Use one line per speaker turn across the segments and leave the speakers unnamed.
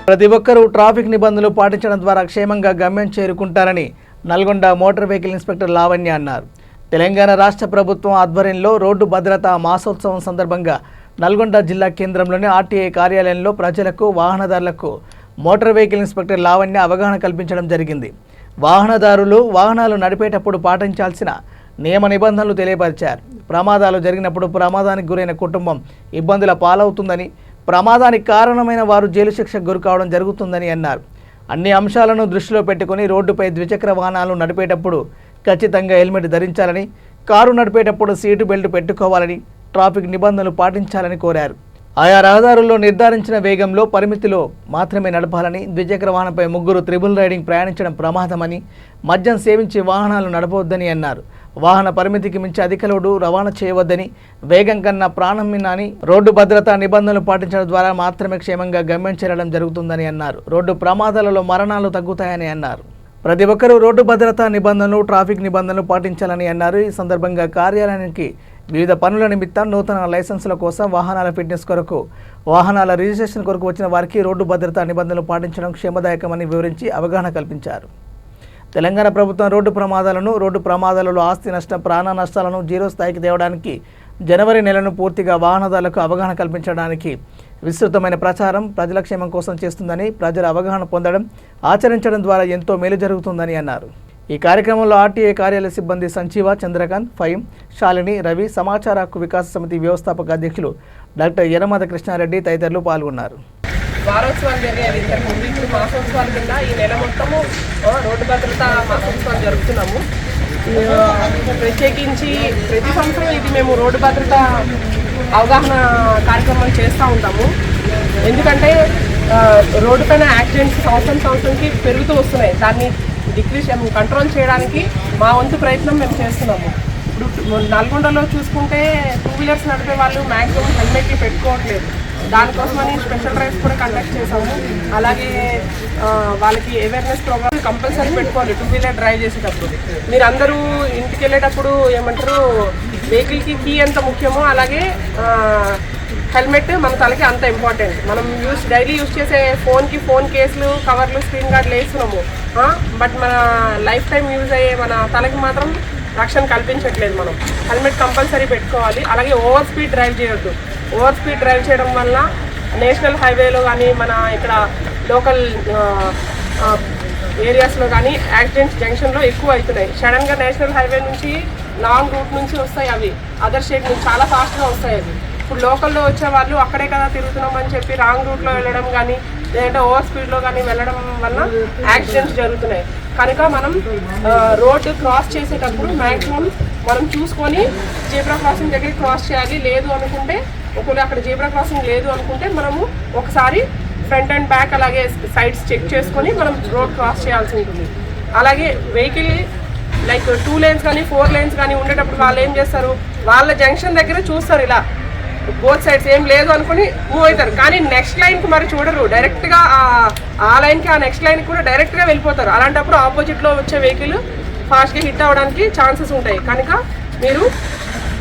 ప్రతి ఒక్కరూ ట్రాఫిక్ నిబంధనలు పాటించడం ద్వారా క్షేమంగా గమ్యం చేరుకుంటారని Nalgonda motor vehicle inspector Lavanya అన్నారు. తెలంగాణ రాష్ట్ర ప్రభుత్వం ఆధ్వర్యంలో రోడ్డు భద్రతా మాసోత్సవం సందర్భంగా నల్గొండ జిల్లా కేంద్రంలోని ఆర్టీఐ కార్యాలయంలో ప్రజలకు వాహనదారులకు మోటార్ వెహికల్ ఇన్స్పెక్టర్ లావణ్య అవగాహన కల్పించడం జరిగింది. వాహనదారులు వాహనాలు నడిపేటప్పుడు పాటించాల్సిన నియమ నిబంధనలు తెలియపరిచారు. ప్రమాదాలు జరిగినప్పుడు ప్రమాదానికి గురైన కుటుంబం ఇబ్బందుల పాలవుతుందని, ప్రమాదానికి కారణమైన వారు జైలు శిక్షకు గురికావడం జరుగుతుందని అన్నారు. అన్ని అంశాలను దృష్టిలో పెట్టుకుని రోడ్డుపై ద్విచక్ర వాహనాలు నడిపేటప్పుడు ఖచ్చితంగా హెల్మెట్ ధరించాలని, కారు నడిపేటప్పుడు సీటు బెల్ట్ పెట్టుకోవాలని, ట్రాఫిక్ నిబంధనలు పాటించాలని కోరారు. ఆయా రహదారుల్లో నిర్ధారించిన వేగంలో పరిమితిలో మాత్రమే నడపాలని, ద్విచక్ర వాహనంపై ముగ్గురు త్రిబుల్ రైడింగ్ ప్రయాణించడం ప్రమాదమని, మద్యం సేవించి వాహనాలు నడపవద్దని అన్నారు. వాహన పరిమితికి మించి అధిక లోడు రవాణా చేయవద్దని, వేగం కన్నా ప్రాణం మిన్నని, రోడ్డు భద్రతా నిబంధనలు పాటించడం ద్వారా మాత్రమే క్షేమంగా గమ్యం చేరడం జరుగుతుందని అన్నారు. రోడ్డు ప్రమాదాలలో మరణాలు తగ్గుతాయని అన్నారు. ప్రతి ఒక్కరూ రోడ్డు భద్రతా నిబంధనలు, ట్రాఫిక్ నిబంధనలు పాటించాలని అన్నారు. ఈ సందర్భంగా కార్యాలయానికి వివిధ పనుల నిమిత్తం నూతన లైసెన్సుల కోసం, వాహనాల ఫిట్నెస్ కొరకు, వాహనాల రిజిస్ట్రేషన్ కొరకు వచ్చిన వారికి రోడ్డు భద్రతా నిబంధనలు పాటించడం క్షేమదాయకమని వివరించి అవగాహన కల్పించారు. తెలంగాణ ప్రభుత్వం రోడ్డు ప్రమాదాలలో ఆస్తి నష్టం, ప్రాణ నష్టాలను జీరో స్థాయికి తేవడానికి జనవరి నెలను పూర్తిగా వాహనదారులకు అవగాహన కల్పించడానికి విస్తృతమైన ప్రచారం ప్రజల క్షేమం కోసం చేస్తుందని, ప్రజల అవగాహన పొందడం, ఆచరించడం ద్వారా ఎంతో మేలు జరుగుతుందని అన్నారు. ఈ కార్యక్రమంలో ఆర్టీఐ కార్యాలయ సిబ్బంది సంజీవ, చంద్రకాంత్, ఫైమ్, శాలిని, రవి, సమాచార హక్కు వికాస సమితి వ్యవస్థాపక అధ్యక్షులు డాక్టర్ యనమద కృష్ణారెడ్డి తదితరులు పాల్గొన్నారు.
వారోత్సవాలు జరిగేది ఇంతకుముందు, ఇప్పుడు మాసోత్సవాల కింద ఈ నెల మొత్తము రోడ్డు భద్రతా మాసోత్సవాలు జరుపుతున్నాము. ప్రత్యేకించి ప్రతి సంవత్సరం ఇది మేము రోడ్డు భద్రత అవగాహన కార్యక్రమాలు చేస్తూ ఉంటాము. ఎందుకంటే రోడ్డు పైన యాక్సిడెంట్స్ సంవత్సరంకి పెరుగుతూ వస్తున్నాయి. దాన్ని కంట్రోల్ చేయడానికి మా వంతు ప్రయత్నం మేము చేస్తున్నాము. ఇప్పుడు నల్గొండలో చూసుకుంటే 2 వీలర్స్ నడిపే వాళ్ళు మ్యాక్సిమం హెల్మెట్లు పెట్టుకోవట్లేదు. దానికోసమని స్పెషల్ డ్రైవ్స్ కూడా కండక్ట్ చేసాము. అలాగే వాళ్ళకి అవేర్నెస్ ప్రోగ్రామ్ కంపల్సరీ పెట్టుకోవాలి 2 వీలర్ డ్రైవ్ చేసేటప్పుడు. మీరు అందరూ ఇంటికి వెళ్ళేటప్పుడు ఏమంటారు, వెహికల్కి కీ ఎంత ముఖ్యమో అలాగే హెల్మెట్ మన తలకి అంత ఇంపార్టెంట్. మనం డైలీ యూజ్ చేసే ఫోన్ కేసులు, కవర్లు, స్క్రీన్ గార్డులు వేస్తున్నాము. బట్ మన లైఫ్ టైం యూజ్ అయ్యే మన తలకి మాత్రం రక్షణ కల్పించట్లేదు. మనం హెల్మెట్ కంపల్సరీ పెట్టుకోవాలి. అలాగే ఓవర్ స్పీడ్ డ్రైవ్ చేయొద్దు. ఓవర్ స్పీడ్ డ్రైవ్ చేయడం వల్ల నేషనల్ హైవేలో కానీ, మన ఇక్కడ లోకల్ ఏరియాస్లో కానీ యాక్సిడెంట్స్ జంక్షన్లో ఎక్కువ అవుతున్నాయి. సడన్గా నేషనల్ హైవే నుంచి లాంగ్ రూట్ నుంచి వస్తాయి, అవి అదర్ స్టేట్ నుంచి చాలా ఫాస్ట్గా వస్తాయి. అవి ఇప్పుడు లోకల్లో వచ్చే వాళ్ళు అక్కడే కదా తిరుగుతున్నామని చెప్పి రాంగ్ రూట్లో వెళ్ళడం కానీ, లేదంటే ఓవర్ స్పీడ్లో కానీ వెళ్ళడం వల్ల యాక్సిడెంట్స్ జరుగుతున్నాయి. కనుక మనం రోడ్డు క్రాస్ చేసేటప్పుడు మ్యాక్సిమం మనం చూసుకొని జీబ్రా క్రాసింగ్ దగ్గర క్రాస్ చేయాలి. లేదు అనుకుంటే, ఒకవేళ అక్కడ జీబ్రా క్రాసింగ్ లేదు అనుకుంటే మనము ఒకసారి ఫ్రంట్ అండ్ బ్యాక్ అలాగే సైడ్స్ చెక్ చేసుకొని మనం రోడ్ క్రాస్ చేయాల్సి ఉంటుంది. అలాగే వెహికల్ లైక్ 2 లేన్స్ కానీ 4 లేన్స్ కానీ ఉండేటప్పుడు వాళ్ళు ఏం చేస్తారు, వాళ్ళ జంక్షన్ దగ్గర చూస్తారు, ఇలా బోత్ సైడ్స్ ఏం లేదు అనుకుని మూవ్ అవుతారు. కానీ నెక్స్ట్ లైన్కి మరి చూడరు, డైరెక్ట్గా ఆ లైన్కి ఆ నెక్స్ట్ లైన్కి కూడా డైరెక్ట్గా వెళ్ళిపోతారు. అలాంటప్పుడు ఆపోజిట్లో వచ్చే వెహికల్ ఫాస్ట్గా హిట్ అవ్వడానికి ఛాన్సెస్ ఉంటాయి. కనుక మీరు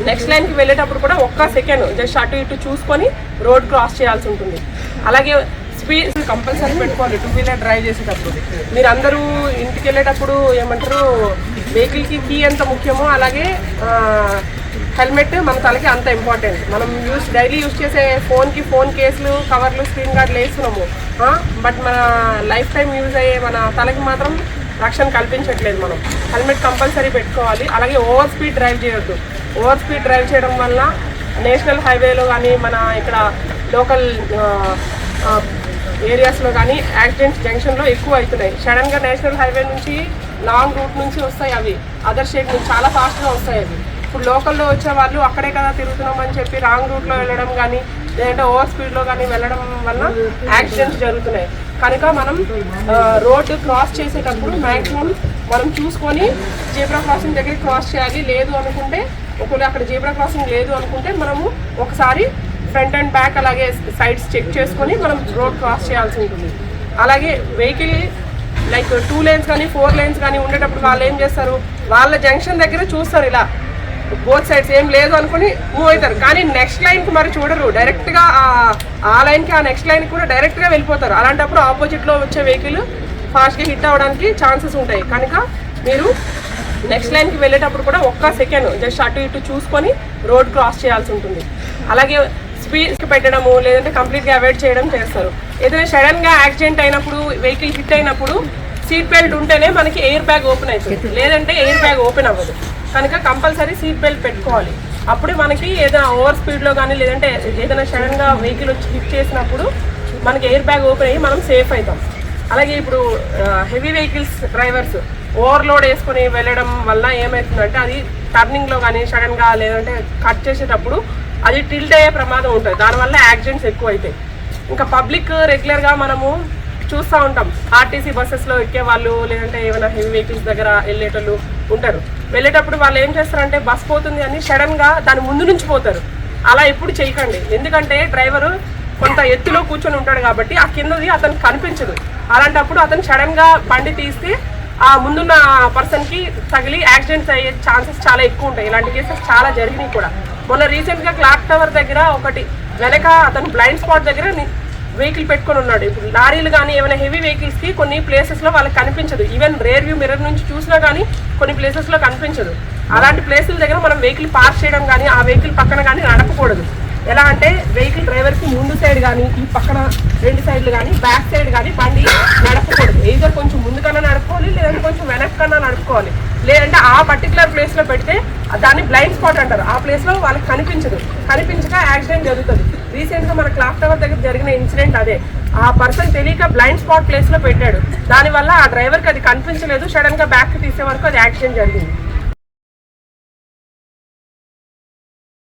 నెక్స్ట్ లైన్కి వెళ్ళేటప్పుడు కూడా 1 సెకండ్ జస్ట్ అటు ఇటు చూసుకొని రోడ్ క్రాస్ చేయాల్సి ఉంటుంది. అలాగే స్పీడ్ కంపల్సరీ పెట్టుకోవాలి 2 వీలర్ డ్రైవ్ చేసేటప్పుడు. మీరు అందరూ ఇంటికి వెళ్ళేటప్పుడు ఏమంటారు, వెహికల్కి కీ ఎంత ముఖ్యమో అలాగే హెల్మెట్ మన తలకి అంత ఇంపార్టెంట్. మనం డైలీ యూజ్ చేసే ఫోన్ కేసులు, కవర్లు, స్క్రీన్ గార్డులు వేస్తున్నాము. బట్ మన లైఫ్ టైం యూజ్ అయ్యే మన తలకి మాత్రం రక్షణ కల్పించట్లేదు. మనం హెల్మెట్ కంపల్సరీ పెట్టుకోవాలి. అలాగే ఓవర్ స్పీడ్ డ్రైవ్ చేయొద్దు. ఓవర్ స్పీడ్ డ్రైవ్ చేయడం వల్ల నేషనల్ హైవేలో కానీ, మన ఇక్కడ లోకల్ ఏరియాస్లో కానీ యాక్సిడెంట్స్ జంక్షన్లో ఎక్కువ అవుతున్నాయి. సడన్గా నేషనల్ హైవే నుంచి లాంగ్ రూట్ నుంచి వస్తాయి, అవి అదర్ స్టేట్ నుంచి చాలా ఫాస్ట్గా వస్తాయి. అవి ఇప్పుడు లోకల్లో వచ్చే వాళ్ళు అక్కడే కదా తిరుగుతున్నామని చెప్పి రాంగ్ రూట్లో వెళ్ళడం కానీ, లేదంటే ఓవర్ స్పీడ్లో కానీ వెళ్ళడం వల్ల యాక్సిడెంట్స్ జరుగుతున్నాయి. కనుక మనం రోడ్డు క్రాస్ చేసేటప్పుడు మ్యాక్సిమం మనం చూసుకొని జీబ్రా క్రాసింగ్ దగ్గర క్రాస్ చేయాలి. లేదు అనుకుంటే, ఒకవేళ అక్కడ జీబ్రా క్రాసింగ్ లేదు అనుకుంటే మనము ఒకసారి ఫ్రంట్ అండ్ బ్యాక్ అలాగే సైడ్స్ చెక్ చేసుకొని మనం రోడ్ క్రాస్ చేయాల్సి ఉంటుంది. అలాగే వెహికల్ లైక్ 2 లేన్స్ కానీ 4 లేన్స్ కానీ ఉండేటప్పుడు వాళ్ళు ఏం చేస్తారు, వాళ్ళ జంక్షన్ దగ్గర చూస్తారు, ఇలా బోత్ సైడ్స్ ఏం లేదు అనుకుని మూవ్ అవుతారు. కానీ నెక్స్ట్ లైన్కి మరి చూడరు, డైరెక్ట్గా ఆ లైన్కి ఆ నెక్స్ట్ లైన్కి కూడా డైరెక్ట్గా వెళ్ళిపోతారు. అలాంటప్పుడు ఆపోజిట్లో వచ్చే వెహికల్ ఫాస్ట్గా హిట్ అవ్వడానికి ఛాన్సెస్ ఉంటాయి. కనుక మీరు నెక్స్ట్ లైన్కి వెళ్ళేటప్పుడు కూడా ఒక్క సెకండ్ జస్ట్ అటు ఇటు చూసుకొని రోడ్ క్రాస్ చేయాల్సి ఉంటుంది. అలాగే స్పీడ్కి పెట్టడము లేదంటే కంప్లీట్గా అవాయిడ్ చేయడం చేస్తారు. ఏదైనా సడన్గా యాక్సిడెంట్ అయినప్పుడు వెహికల్ హిట్ అయినప్పుడు సీట్ బెల్ట్ ఉంటేనే మనకి ఎయిర్ బ్యాగ్ ఓపెన్ అవుతుంది, లేదంటే ఎయిర్ బ్యాగ్ ఓపెన్ అవ్వదు. కనుక కంపల్సరీ సీట్ బెల్ట్ పెట్టుకోవాలి. అప్పుడే మనకి ఏదైనా ఓవర్ స్పీడ్లో కానీ లేదంటే ఏదైనా సడన్గా వెహికల్ వచ్చి హిట్ చేసినప్పుడు మనకి ఎయిర్ బ్యాగ్ ఓపెన్ అయ్యి మనం సేఫ్ అవుతాం. అలాగే ఇప్పుడు హెవీ వెహికల్స్ డ్రైవర్స్ ఓవర్లోడ్ వేసుకొని వెళ్ళడం వల్ల ఏమవుతుందంటే అది టర్నింగ్లో కానీ సడన్గా లేదంటే కట్ చేసేటప్పుడు అది టిల్ట్ అయ్యే ప్రమాదం ఉంటుంది. దానివల్ల యాక్సిడెంట్స్ ఎక్కువ అవుతాయి. ఇంకా పబ్లిక్ రెగ్యులర్గా మనము చూస్తూ ఉంటాం, ఆర్టీసీ బస్సెస్లో ఎక్కే వాళ్ళు లేదంటే ఏమైనా హెవీ వెహికల్స్ దగ్గర వెళ్ళేటోళ్ళు ఉంటారు. వెళ్ళేటప్పుడు వాళ్ళు ఏం చేస్తారంటే బస్ పోతుంది అని సడన్గా దాని ముందు నుంచి పోతారు. అలా ఎప్పుడు చేయకండి. ఎందుకంటే డ్రైవరు కొంత ఎత్తులో కూర్చొని ఉంటాడు కాబట్టి ఆ కిందది అతనికి కనిపించదు. అలాంటప్పుడు అతను సడన్గా బండి తీస్తే ఆ ముందున్న పర్సన్కి తగిలి యాక్సిడెంట్స్ అయ్యే ఛాన్సెస్ చాలా ఎక్కువ ఉంటాయి. ఇలాంటి కేసెస్ చాలా జరిగినాయి కూడా. మొన్న రీసెంట్గా క్లాక్ టవర్ దగ్గర ఒకటి వెనక అతను బ్లైండ్ స్పాట్ దగ్గర వెహికల్ పెట్టుకొని ఉన్నాడు. ఇప్పుడు లారీలు కానీ ఏమైనా హెవీ వెహికల్స్కి కొన్ని ప్లేసెస్లో వాళ్ళకి కనిపించదు. ఈవెన్ రేర్ వ్యూ మిర్రర్ నుంచి చూసినా కానీ కొన్ని ప్లేసెస్లో కనిపించదు. అలాంటి ప్లేసుల దగ్గర మనం వెహికల్ పార్క్ చేయడం కానీ ఆ వెహికల్ పక్కన కానీ నడపకూడదు. ఎలా అంటే వెహికల్ డ్రైవర్కి ముందు సైడ్ కానీ ఈ పక్కన రెండు సైడ్లు కానీ బ్యాక్ సైడ్ కానీ బండి నడపకూడదు. ఏదో కొంచెం ముందుకన్నా నడుపుకోవాలి, లేదంటే కొంచెం వెనక్కన్నా నడుపుకోవాలి. లేదంటే ఆ పర్టికులర్ ప్లేస్లో పెడితే దాన్ని బ్లైండ్ స్పాట్ అంటారు. ఆ ప్లేస్లో వాళ్ళకి కనిపించక యాక్సిడెంట్ జరుగుతుంది. రీసెంట్గా మన క్లాక్ టవర్ దగ్గర జరిగిన ఇన్సిడెంట్ అదే. ఆ పర్సన్ తెలియక బ్లైండ్ స్పాట్ ప్లేస్లో పెట్టాడు. దానివల్ల ఆ డ్రైవర్కి అది కనిపించలేదు, సడన్గా బ్యాక్కి తీసే వరకు అది యాక్సిడెంట్ జరిగింది.